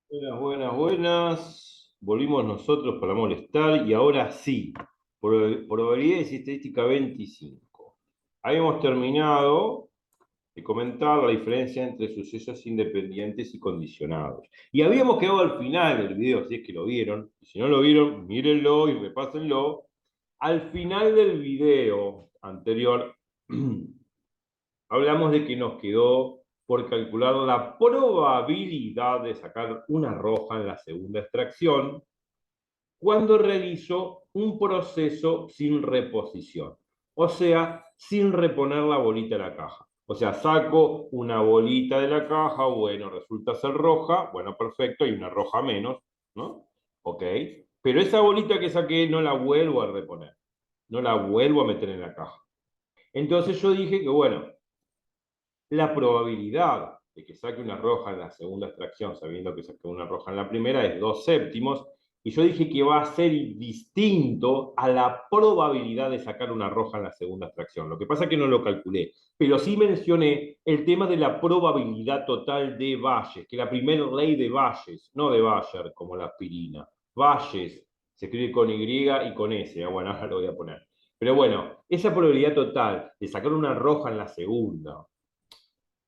Buenas, buenas, buenas. Volvimos nosotros para molestar y ahora sí, probabilidades y estadística 25. Habíamos terminado de comentar la diferencia entre sucesos independientes y condicionados. Y habíamos quedado al final del video, si es que lo vieron. Y si no lo vieron, mírenlo y repásenlo. Al final del video anterior hablamos de que nos quedó por calcular la probabilidad de sacar una roja en la segunda extracción cuando realizo un proceso sin reposición, o sea, sin reponer la bolita de la caja. O sea, saco una bolita de la caja, bueno, resulta ser roja, bueno, perfecto, hay una roja menos, ¿no? Ok, pero esa bolita que saqué no la vuelvo a reponer, no la vuelvo a meter en la caja. Entonces yo dije que, bueno, la probabilidad de que saque una roja en la segunda extracción, sabiendo que saqué una roja en la primera, es 2/7. Y yo dije que va a ser distinto a la probabilidad de sacar una roja en la segunda extracción. Lo que pasa es que no lo calculé, pero sí mencioné el tema de la probabilidad total de Bayes, que la primera ley de Bayes, no de Bayer como la aspirina, Bayes se escribe con Y y con S, bueno, ahora lo voy a poner. Pero bueno, esa probabilidad total de sacar una roja en la segunda,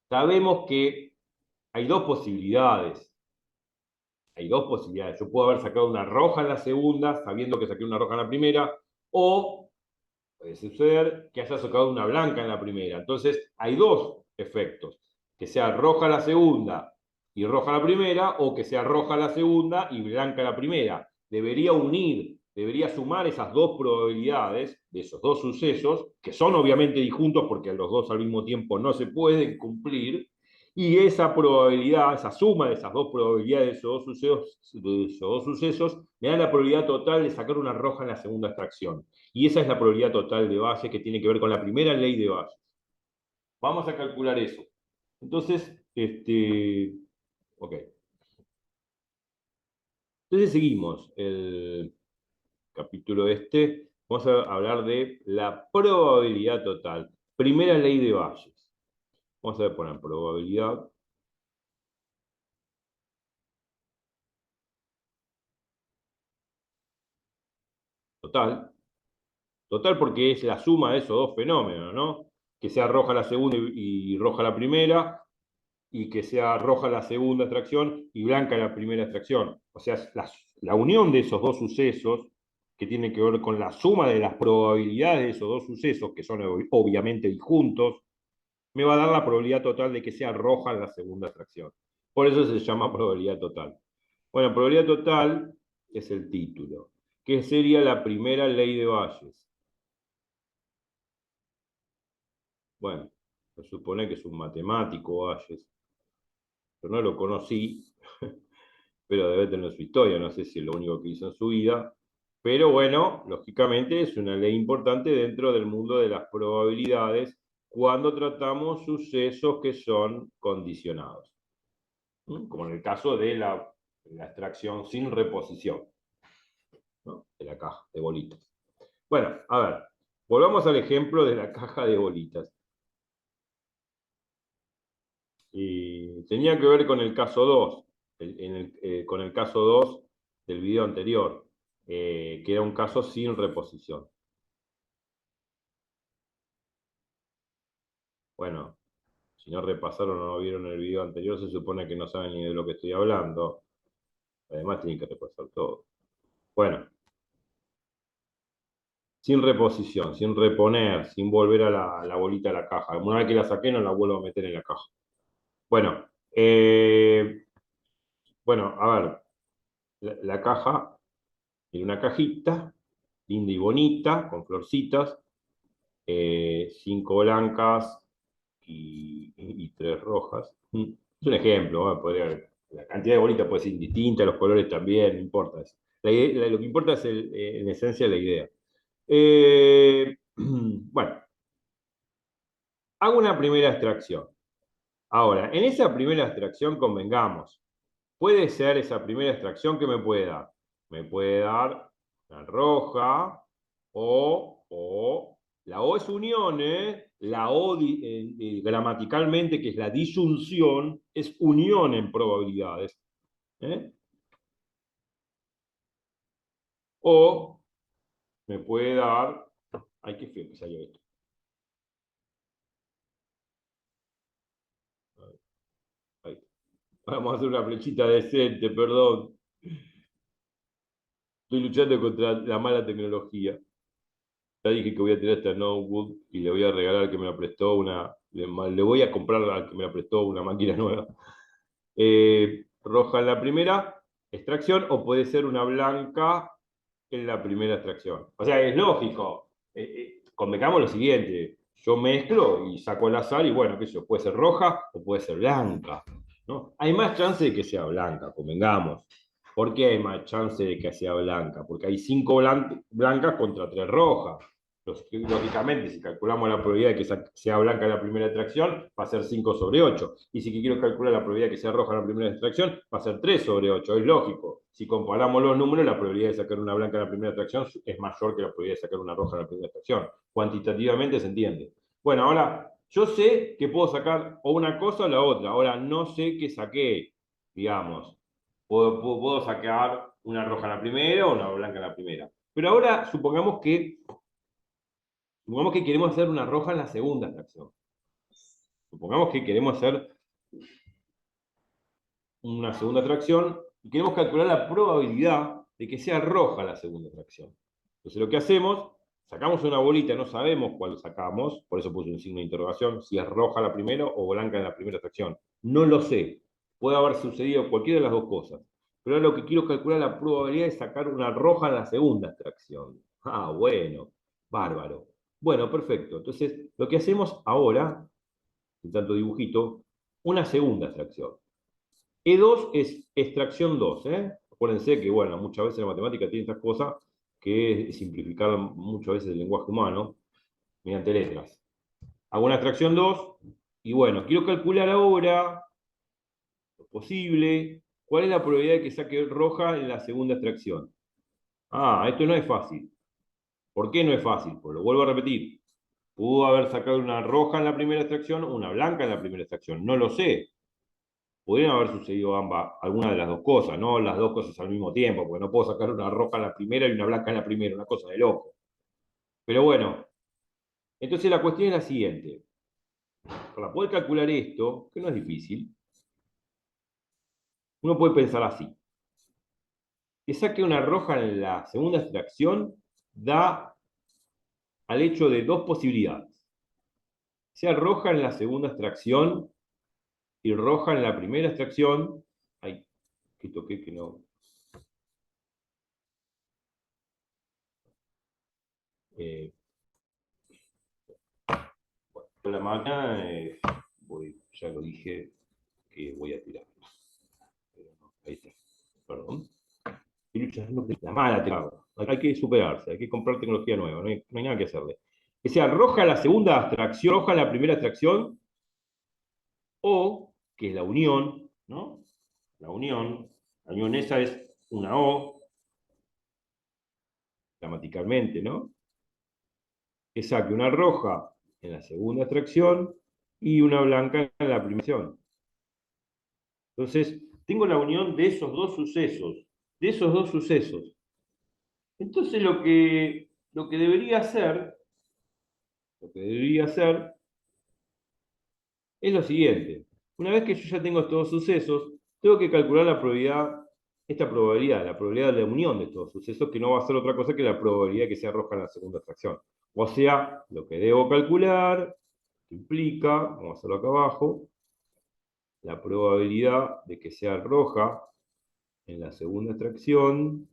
sabemos que hay dos posibilidades. Hay dos posibilidades. Yo puedo haber sacado una roja en la segunda, sabiendo que saqué una roja en la primera, o puede suceder que haya sacado una blanca en la primera. Entonces, hay dos efectos. Que sea roja la segunda y roja la primera, o que sea roja la segunda y blanca la primera. Debería unir, debería sumar esas dos probabilidades de esos dos sucesos, que son obviamente disjuntos porque los dos al mismo tiempo no se pueden cumplir, y esa probabilidad, esa suma de esas dos probabilidades de esos dos sucesos me da la probabilidad total de sacar una roja en la segunda extracción. Y esa es la probabilidad total de Bayes que tiene que ver con la primera ley de Bayes. Vamos a calcular eso. Entonces, ok. Entonces seguimos el capítulo este. Vamos a hablar de la probabilidad total. Primera ley de Bayes. Vamos a poner probabilidad total. Total porque es la suma de esos dos fenómenos, ¿no? Que sea roja la segunda y roja la primera, y que sea roja la segunda extracción y blanca la primera extracción. O sea, la unión de esos dos sucesos, que tiene que ver con la suma de las probabilidades de esos dos sucesos, que son obviamente disjuntos, me va a dar la probabilidad total de que sea roja la segunda extracción. Por eso se llama probabilidad total. Bueno, probabilidad total es el título, que sería la primera ley de Bayes. Bueno, se supone que es un matemático Bayes. Yo no lo conocí, pero debe tener su historia, no sé si es lo único que hizo en su vida, pero bueno, lógicamente es una ley importante dentro del mundo de las probabilidades cuando tratamos sucesos que son condicionados, ¿no? Como en el caso de la extracción sin reposición, ¿no? De la caja de bolitas. Bueno, a ver, volvamos al ejemplo de la caja de bolitas. Y tenía que ver con el caso 2, con el caso 2 del video anterior, que era un caso sin reposición. Bueno, si no repasaron o no vieron el video anterior, se supone que no saben ni de lo que estoy hablando. Además, tienen que repasar todo. Bueno, sin reposición, sin reponer, sin volver a la bolita a la caja. Una vez que la saqué, no la vuelvo a meter en la caja. Bueno, bueno, a ver, la caja tiene una cajita linda y bonita, con florcitas, cinco blancas y tres rojas. Es un ejemplo, ¿no? La cantidad de bolitas puede ser indistinta, los colores también, no importa. Lo que importa es en esencia la idea. Bueno, hago una primera extracción. Ahora, en esa primera extracción convengamos, puede ser esa primera extracción que me puede dar. Me puede dar la roja o la O es unión, ¿eh? La O gramaticalmente, que es la disyunción, es unión en probabilidades. ¿eh? O me puede dar... Ay, qué feo que salió esto. Ahí. Vamos a hacer una flechita decente, perdón. Estoy luchando contra la mala tecnología. Ya dije que voy a tirar esta notebook y le voy a regalar al que me la prestó una... Le voy a comprar al que me la prestó una máquina nueva. Roja en la primera extracción o puede ser una blanca en la primera extracción. O sea, es lógico. Convengamos lo siguiente. Yo mezclo y saco al azar y bueno, qué sé yo, puede ser roja o puede ser blanca, ¿no? Hay más chance de que sea blanca, convengamos. ¿Por qué hay más chance de que sea blanca? Porque hay 5 blancas contra 3 rojas. Lógicamente, si calculamos la probabilidad de que sea blanca la primera extracción, va a ser 5 sobre 8. Y si quiero calcular la probabilidad de que sea roja la primera extracción, va a ser 3 sobre 8. Es lógico. Si comparamos los números, la probabilidad de sacar una blanca en la primera extracción es mayor que la probabilidad de sacar una roja en la primera extracción. Cuantitativamente se entiende. Bueno, ahora, yo sé que puedo sacar o una cosa o la otra. Ahora, no sé qué saqué, digamos. Puedo sacar una roja en la primera o una blanca en la primera. Pero ahora supongamos que queremos hacer una roja en la segunda extracción. Supongamos que queremos hacer una segunda extracción y queremos calcular la probabilidad de que sea roja la segunda extracción. Entonces lo que hacemos, sacamos una bolita, no sabemos cuál sacamos, por eso puse un signo de interrogación, si es roja la primera o blanca en la primera extracción. No lo sé. Puede haber sucedido cualquiera de las dos cosas. Pero ahora lo que quiero calcular es la probabilidad de sacar una roja en la segunda extracción. Ah, bueno, bárbaro. Bueno, perfecto. Entonces, lo que hacemos ahora, en tanto dibujito, una segunda extracción. E2 es extracción 2, ¿eh? Acuérdense que, bueno, muchas veces la matemática tiene estas cosas que es simplificar muchas veces el lenguaje humano mediante letras. Hago una extracción 2 y, bueno, quiero calcular ahora, lo posible, cuál es la probabilidad de que saque roja en la segunda extracción. Ah, esto no es fácil. ¿Por qué no es fácil? Pues lo vuelvo a repetir. Pudo haber sacado una roja en la primera extracción o una blanca en la primera extracción. No lo sé. Podrían haber sucedido ambas, alguna de las dos cosas, no las dos cosas al mismo tiempo, porque no puedo sacar una roja en la primera y una blanca en la primera, una cosa de loco. Pero bueno, entonces la cuestión es la siguiente. Para poder calcular esto, que no es difícil, uno puede pensar así. Que saque una roja en la segunda extracción da al hecho de dos posibilidades. Sea roja en la segunda extracción y roja en la primera extracción. Ay, que toqué que no. Eh, con la máquina, ya lo dije que voy a tirar. Pero no, ahí está. Perdón. Estoy luchando con la mala tecnología. Hay que superarse, hay que comprar tecnología nueva, no hay nada que hacerle. Que sea roja la segunda extracción, roja la primera extracción, o, que es ¿no? La unión esa es una O, gramaticalmente, ¿no? Que saque una roja en la segunda extracción y una blanca en la primera extracción. Entonces, tengo la unión de esos dos sucesos, de esos dos sucesos. Entonces, lo que debería hacer es lo siguiente. Una vez que yo ya tengo estos dos sucesos, tengo que calcular la probabilidad, la probabilidad de la unión de estos dos sucesos, que no va a ser otra cosa que la probabilidad de que sea roja en la segunda extracción. O sea, lo que debo calcular implica, vamos a hacerlo acá abajo, la probabilidad de que sea roja en la segunda extracción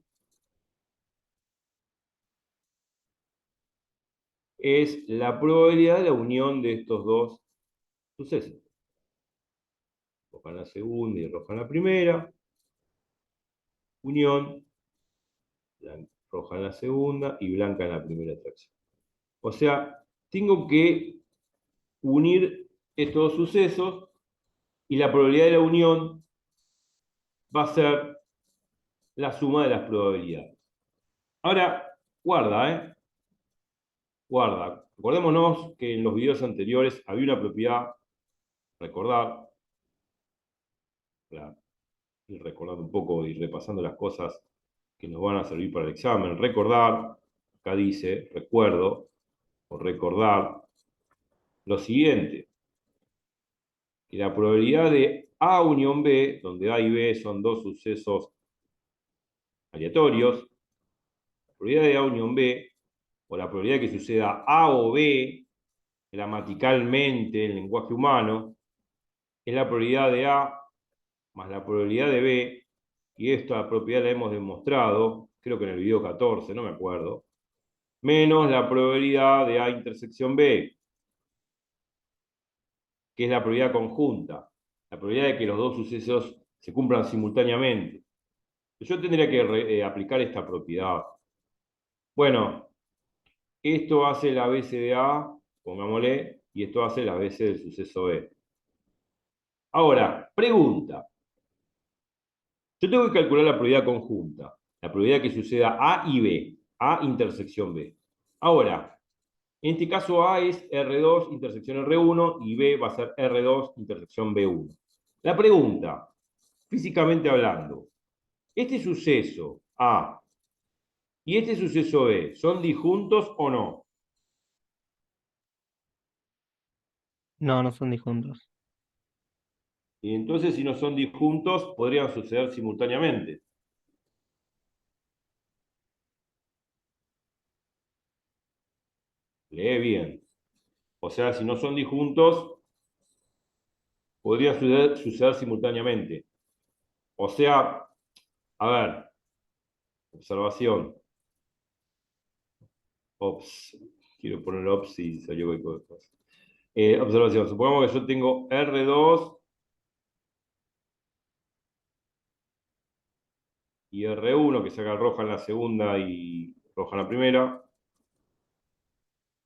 es la probabilidad de la unión de estos dos sucesos. Roja en la segunda y roja en la primera. Unión, roja en la segunda y blanca en la primera extracción. O sea, tengo que unir estos dos sucesos y la probabilidad de la unión va a ser la suma de las probabilidades. Ahora, guarda, guarda. Acordémonos que en los videos anteriores había una propiedad, recordar, ir recordando un poco y repasando las cosas que nos van a servir para el examen. Recordar, acá dice, recuerdo o recordar lo siguiente, que la probabilidad de A unión B, donde A y B son dos sucesos aleatorios, la probabilidad de A unión B, o la probabilidad de que suceda A o B, gramaticalmente en lenguaje humano, es la probabilidad de A más la probabilidad de B, y esta propiedad la hemos demostrado, creo que en el video 14, no me acuerdo, menos la probabilidad de A intersección B, que es la probabilidad conjunta, la probabilidad de que los dos sucesos se cumplan simultáneamente. Yo tendría que aplicar esta propiedad. Bueno, esto hace la BC de A, pongámosle, y esto hace la BC del suceso B. Ahora, pregunta. Yo tengo que calcular la probabilidad conjunta, la probabilidad que suceda A y B, A intersección B. Ahora, en este caso A es R2 intersección R1 y B va a ser R2 intersección B1. La pregunta, físicamente hablando, ¿este suceso A y este suceso B son disjuntos o no? No, no son disjuntos. Y entonces, si no son disjuntos, podrían suceder simultáneamente. Lee bien. O sea, si no son disjuntos, podría suceder simultáneamente. O sea, a ver, observación. Ops. Quiero poner ops y salió cualquier cosa. Observación. Supongamos que yo tengo R2 y R1, que saca roja en la segunda y roja en la primera.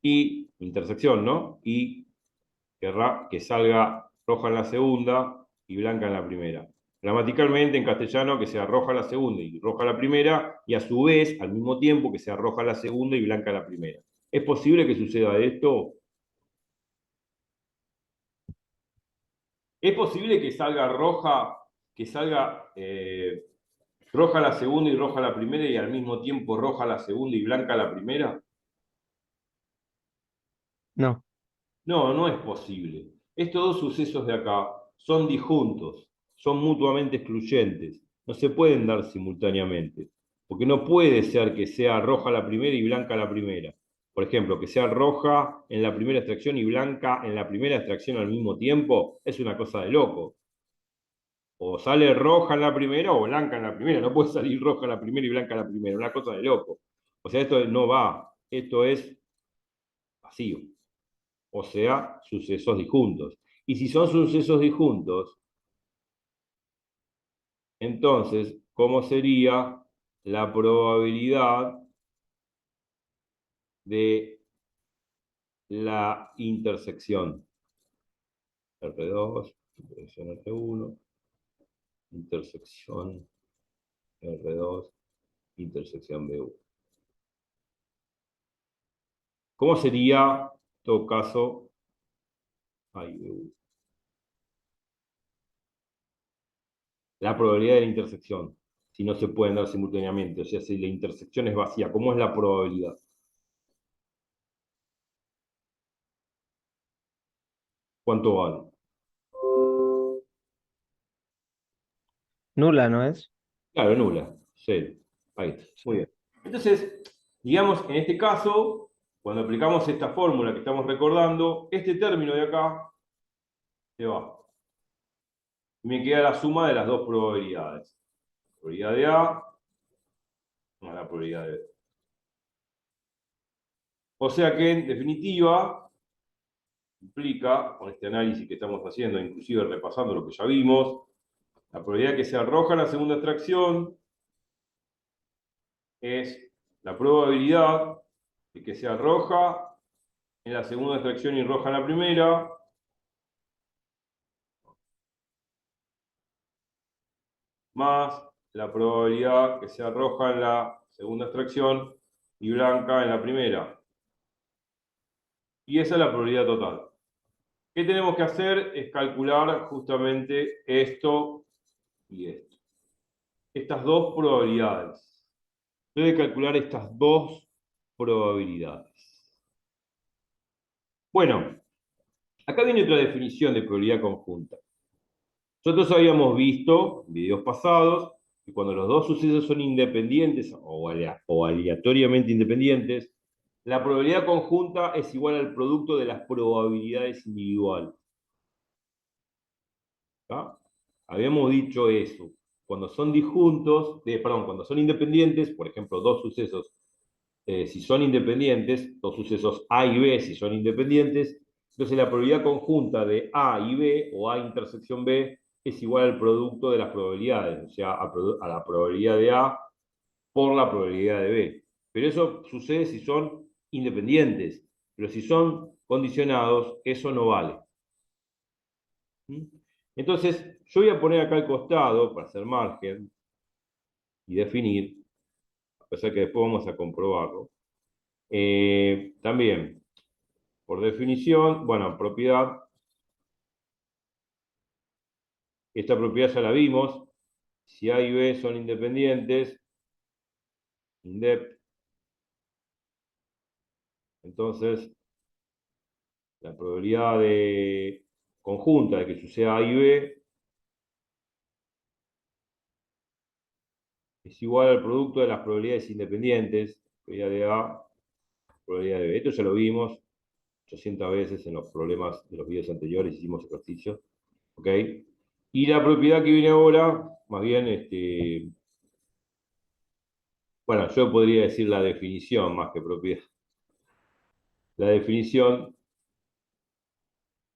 Y intersección, ¿no? Y querrá que salga roja en la segunda y blanca en la primera. Gramaticalmente, en castellano, que sea roja la segunda y roja la primera, y a su vez, al mismo tiempo, que sea roja la segunda y blanca la primera. ¿Es posible que suceda esto? ¿Es posible que salga roja la segunda y roja la primera y al mismo tiempo roja la segunda y blanca la primera? No, No, no es posible. Estos dos sucesos de acá son disjuntos, son mutuamente excluyentes, no se pueden dar simultáneamente, porque no puede ser que sea roja la primera y blanca la primera. Por ejemplo, que sea roja en la primera extracción y blanca en la primera extracción al mismo tiempo, es una cosa de loco. O sale roja en la primera o blanca en la primera, no puede salir roja en la primera y blanca en la primera, una cosa de loco. O sea, esto no va, esto es vacío. O sea, sucesos disjuntos. Y si son sucesos disjuntos, entonces, ¿cómo sería la probabilidad de la intersección? R2, intersección R1, intersección R2, intersección B1. ¿Cómo sería, en todo caso, B1? La probabilidad de la intersección, si no se pueden dar simultáneamente, o sea, si la intersección es vacía, ¿cómo es la probabilidad? ¿Cuánto vale? nula no es. Claro, nula, cero. Ahí está, muy bien. Entonces, digamos, en este caso, cuando aplicamos esta fórmula que estamos recordando, este término de acá se va. Y me queda la suma de las dos probabilidades. La probabilidad de A más la probabilidad de B. O sea que, en definitiva, implica, con este análisis que estamos haciendo, inclusive repasando lo que ya vimos, la probabilidad que sea roja la segunda extracción es la probabilidad de que sea roja en la segunda extracción y roja en la primera, más la probabilidad que sea roja en la segunda extracción y blanca en la primera. Y esa es la probabilidad total. ¿Qué tenemos que hacer? Es calcular justamente esto y esto. estas dos probabilidades. Debe calcular estas dos probabilidades. Bueno, acá viene otra definición de probabilidad conjunta. Nosotros habíamos visto en videos pasados que cuando los dos sucesos son independientes o aleatoriamente independientes, la probabilidad conjunta es igual al producto de las probabilidades individuales. ¿Tá? Habíamos dicho eso. Cuando son disjuntos, cuando son independientes, por ejemplo, dos sucesos, si son independientes, dos sucesos A y B, si son independientes, entonces la probabilidad conjunta de A y B, o A intersección B, es igual al producto de las probabilidades, o sea, a la probabilidad de A por la probabilidad de B. Pero eso sucede si son independientes, pero si son condicionados, eso no vale. Entonces, yo voy a poner acá al costado, para hacer margen, y definir, a pesar que después vamos a comprobarlo. También, por definición, bueno, propiedad, esta propiedad ya la vimos, si A y B son independientes, indep, entonces la probabilidad conjunta de que suceda A y B es igual al producto de las probabilidades independientes, probabilidad de A, probabilidad de B. Esto ya lo vimos 800 veces en los problemas de los videos anteriores, hicimos ejercicios, ¿ok? Y la propiedad que viene ahora, más bien, bueno, yo podría decir la definición más que propiedad. La definición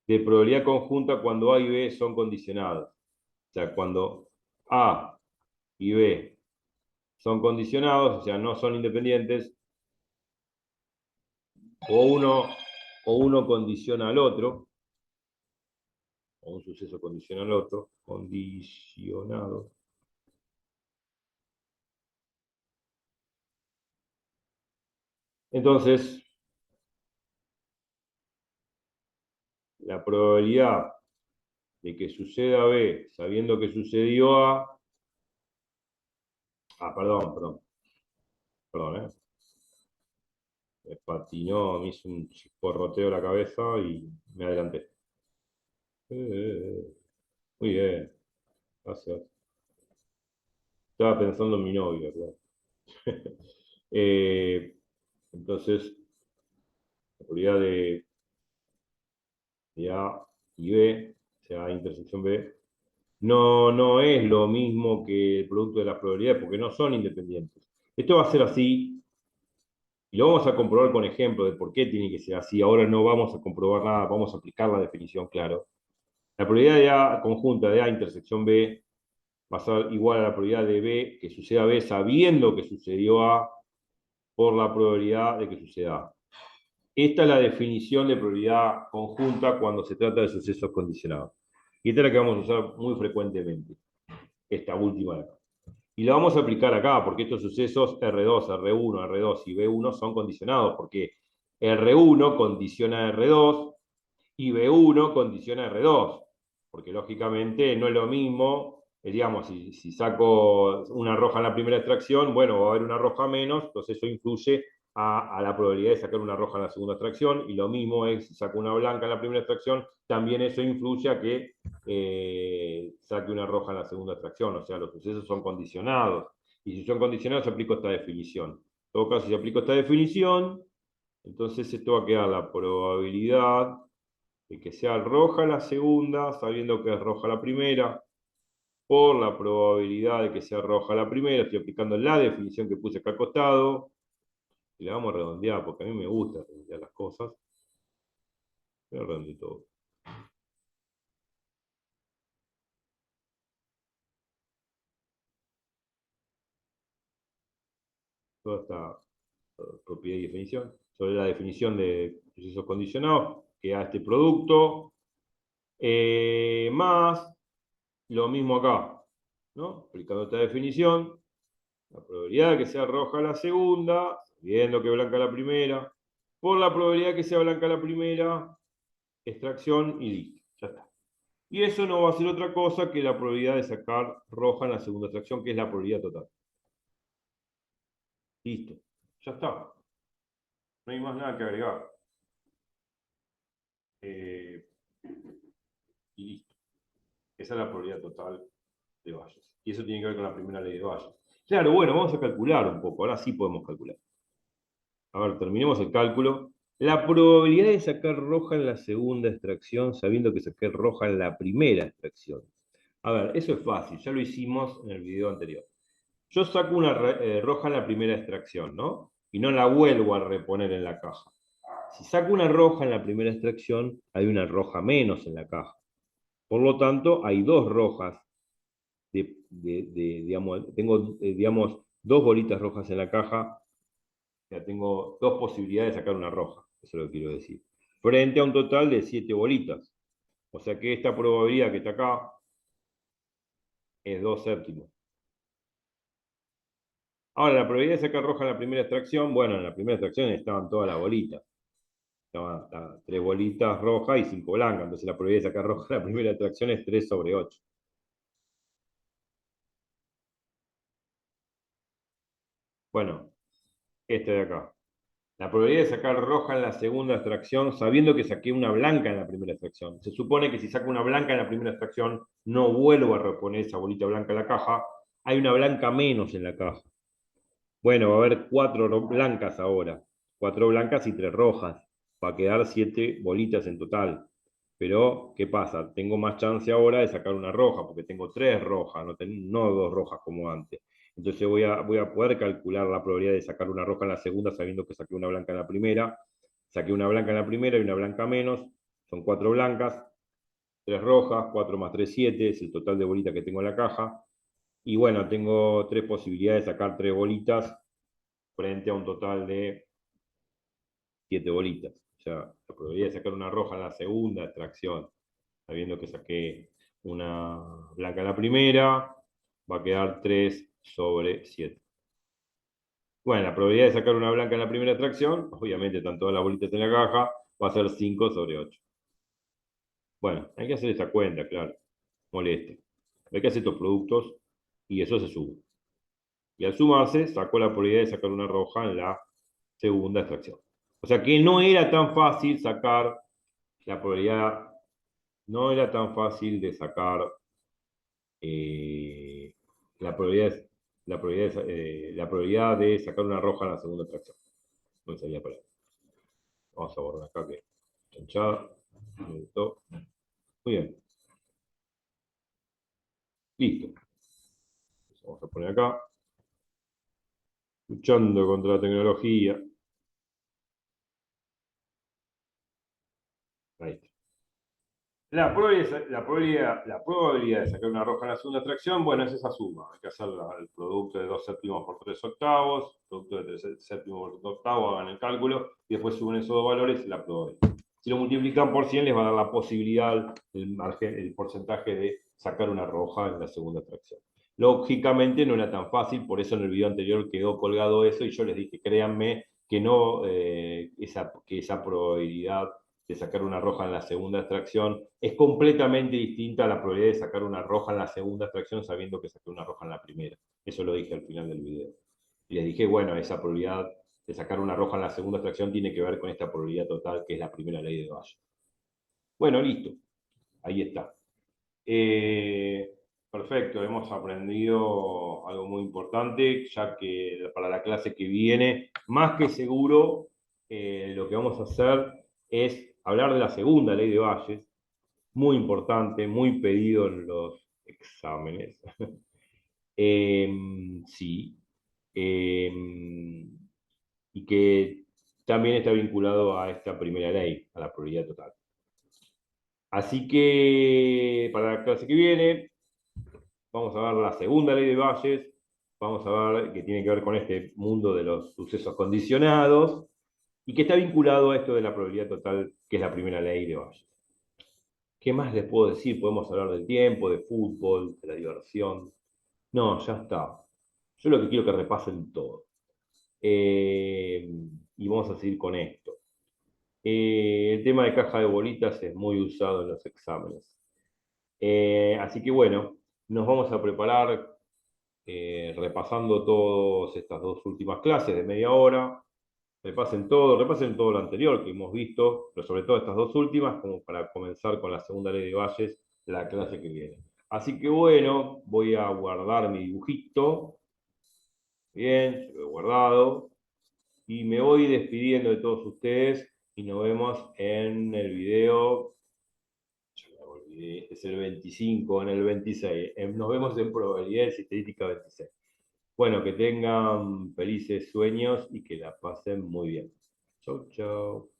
de probabilidad conjunta cuando A y B son condicionados. O sea, cuando A y B son condicionados, o sea, no son independientes, o uno condiciona al otro, o un suceso condiciona al otro, condicionado. Entonces, la probabilidad de que suceda B sabiendo que sucedió A, perdón, me patinó, me hizo un chisporroteo la cabeza y me adelanté. Muy bien, gracias. Estaba pensando en mi novio, claro. Entonces, la probabilidad de A y B, o sea, A intersección B, no es lo mismo que el producto de las probabilidades porque no son independientes. Esto va a ser así, y lo vamos a comprobar con ejemplos de por qué tiene que ser así. Ahora no vamos a comprobar nada, vamos a aplicar la definición, claro. La probabilidad de A conjunta de A intersección B va a ser igual a la probabilidad de B que suceda B sabiendo que sucedió A por la probabilidad de que suceda A. Esta es la definición de probabilidad conjunta cuando se trata de sucesos condicionados. Y esta es la que vamos a usar muy frecuentemente, esta última de acá. Y la vamos a aplicar acá, porque estos sucesos R2, R1, R2 y B1 son condicionados, porque R1 condiciona a R2 y B1 condiciona a R2, porque lógicamente no es lo mismo, digamos, si saco una roja en la primera extracción, bueno, va a haber una roja menos, entonces eso influye a la probabilidad de sacar una roja en la segunda extracción, y lo mismo es si saco una blanca en la primera extracción, también eso influye a que saque una roja en la segunda extracción, o sea, los sucesos son condicionados, y si son condicionados, aplico esta definición. En todo caso, si aplico esta definición, entonces esto va a quedar la probabilidad de que sea roja la segunda, sabiendo que es roja la primera, por la probabilidad de que sea roja la primera, estoy aplicando la definición que puse acá al costado, y la vamos a redondear, porque a mí me gusta redondear las cosas. Voy a redondear todo. Toda esta propiedad y definición. Sobre la definición de procesos condicionados, que a este producto, más lo mismo acá, ¿no? Aplicando esta definición, la probabilidad de que sea roja la segunda, viendo que blanca la primera, por la probabilidad de que sea blanca la primera, extracción y listo, ya está. Y eso no va a ser otra cosa que la probabilidad de sacar roja en la segunda extracción, que es la probabilidad total. Listo. Ya está. No hay más nada que agregar. Eh, y listo. Esa es la probabilidad total de Bayes. Y eso tiene que ver con la primera ley de Bayes. Claro, bueno, vamos a calcular un poco. Ahora sí podemos calcular. A ver, terminemos el cálculo. La probabilidad de sacar roja en la segunda extracción, sabiendo que saqué roja en la primera extracción. A ver, eso es fácil, ya lo hicimos en el video anterior. Yo saco una roja en la primera extracción, ¿no? Y no la vuelvo a reponer en la caja. Si saco una roja en la primera extracción, hay una roja menos en la caja. Por lo tanto, hay dos rojas, digamos, tengo, digamos, dos bolitas rojas en la caja. Ya tengo dos posibilidades de sacar una roja, eso es lo que quiero decir. Frente a un total de 7 bolitas. O sea que esta probabilidad que está acá es 2 séptimos. Ahora, la probabilidad de sacar roja en la primera extracción, bueno, en la primera extracción estaban todas las bolitas. Estaban 3 bolitas rojas y 5 blancas. Entonces la probabilidad de sacar roja en la primera extracción es 3 sobre 8. Bueno, este de acá. La probabilidad de sacar roja en la segunda extracción, sabiendo que saqué una blanca en la primera extracción. Se supone que si saco una blanca en la primera extracción, no vuelvo a reponer esa bolita blanca en la caja. Hay una blanca menos en la caja. Bueno, va a haber 4 blancas ahora. 4 blancas y 3 rojas. Va a quedar 7 bolitas en total. Pero, ¿qué pasa? Tengo más chance ahora de sacar una roja, porque tengo 3 rojas, no 2 rojas como antes. Entonces voy a poder calcular la probabilidad de sacar una roja en la segunda, sabiendo que saqué una blanca en la primera. Saqué una blanca en la primera y una blanca menos. Son 4 blancas, 3 rojas, 4 más 3, 7, es el total de bolitas que tengo en la caja. Y bueno, tengo 3 posibilidades de sacar 3 bolitas frente a un total de 7 bolitas. O sea, la probabilidad de sacar una roja en la segunda extracción, sabiendo que saqué una blanca en la primera, va a quedar 3 sobre 7. Bueno, la probabilidad de sacar una blanca en la primera extracción, obviamente están todas las bolitas en la caja, va a ser 5 sobre 8. Bueno, hay que hacer esa cuenta, claro. Moleste. Hay que hacer estos productos y eso se suma. Y al sumarse, sacó la probabilidad de sacar una roja en la segunda extracción. O sea que no era tan fácil sacar la probabilidad, no era tan fácil de sacar eh, la probabilidad, la probabilidad de sacar una roja en la segunda extracción. No sabía para eso. Vamos a borrar acá que chanchada. Muy bien. Listo. Vamos a poner acá. Luchando contra la tecnología. Ahí está. La probabilidad de sacar una roja en la segunda extracción, bueno, es esa suma. Hay que hacer el producto de 2 séptimos por 3 octavos, producto de 3 séptimos por 2 octavos, hagan el cálculo, y después suben esos dos valores y la probabilidad. Si lo multiplican por 100, les va a dar la posibilidad, el margen, el porcentaje de sacar una roja en la segunda extracción. Lógicamente no era tan fácil, por eso en el video anterior quedó colgado eso, y yo les dije, créanme que no, que esa probabilidad de sacar una roja en la segunda extracción es completamente distinta a la probabilidad de sacar una roja en la segunda extracción sabiendo que saqué una roja en la primera. Eso lo dije al final del video. Y les dije, bueno, esa probabilidad de sacar una roja en la segunda extracción tiene que ver con esta probabilidad total que es la primera ley de Bayes. Bueno, listo. Ahí está. Perfecto, hemos aprendido algo muy importante, ya que para la clase que viene, más que seguro, lo que vamos a hacer es hablar de la segunda ley de Bayes, muy importante, muy pedido en los exámenes. Sí. Y que también está vinculado a esta primera ley, a la probabilidad total. Así que para la clase que viene, vamos a ver la segunda ley de Bayes, vamos a ver que tiene que ver con este mundo de los sucesos condicionados y que está vinculado a esto de la probabilidad total, que es la primera ley de Bayes. ¿Qué más les puedo decir? Podemos hablar del tiempo, de fútbol, de la diversión. No, ya está. Yo lo que quiero que repasen todo. Y vamos a seguir con esto. El tema de caja de bolitas es muy usado en los exámenes. Así que bueno, nos vamos a preparar repasando todas estas dos últimas clases de media hora. Repasen todo lo anterior que hemos visto, pero sobre todo estas dos últimas, como para comenzar con la segunda ley de Bayes, la clase que viene. Así que bueno, voy a guardar mi dibujito. Bien, lo he guardado. Y me voy despidiendo de todos ustedes y nos vemos en el video. Ya me olvidé, es el 25, en el 26. Nos vemos en probabilidades estadística 26. Bueno, que tengan felices sueños y que la pasen muy bien. Chau, chau.